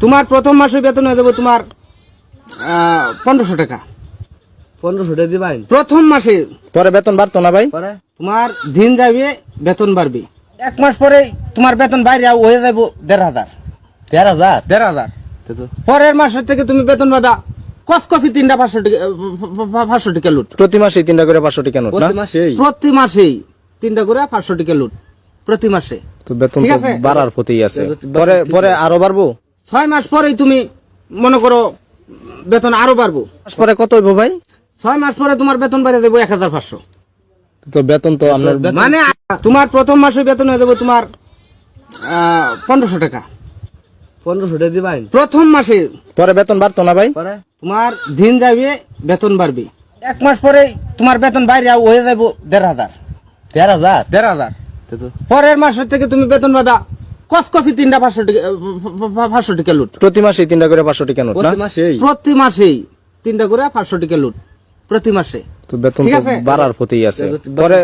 তোমার প্রথম মাসে বেতন হয়ে যাবে তোমার 1500 টাকা। 1500 টাকা দিবেন প্রথম মাসে। পরে বেতন বাড়তো না ভাই? পরে তোমার দিন যাবে বেতন বাড়বে, 1 মাস পরে তোমার বেতন বাইরে হয়ে যাবো 1500। 13000 1500 পরের মাসের থেকে তুমি বেতন পাবা কসকসি 3টা 500 টাকা, 500 টাকা লুট প্রতি মাসে 3টা করে 500 টাকা নোট না? প্রতি মাসেই প্রতি মাসেই 3টা করে 500 টাকা লুট প্রতি মাসে। তো বেতন ঠিক তো আছে? বাড়ার পথেই আছে। পরে পরে আরো বাড়বো? 6 মাস পরেই তুমি মনে করো বেতন আরো বাড়বো। মাস পরে কত হইব ভাই? 6 মাস পরে তোমার বেতন বেড়ে দেবো 1500। তো বেতন তো আপনার মানে তোমার প্রথম মাসে বেতন হয়ে যাবে তোমার 1500 টাকা। 1500 টাকা দিবেন প্রথম মাসে। পরে বেতন বাড়তো না ভাই? পরে তোমার দিন যাবে বেতন বাড়বে, 1 মাস পরে তোমার বেতন বাইরে হয়ে যাবো 1500। 13000 পরের মাসের থেকে তুমি বেতন পাবা কসকসি 3টা 500 টাকা, 500 টাকা লুট প্রতি মাসে 3টা করে 500 টাকা নোট না? প্রতি মাসেই প্রতি মাসেই 3টা করে 500 টাকা লুট প্রতি মাসে। তো বেতন ঠিক তো আছে? বাড়ার পথেই আছে। পরে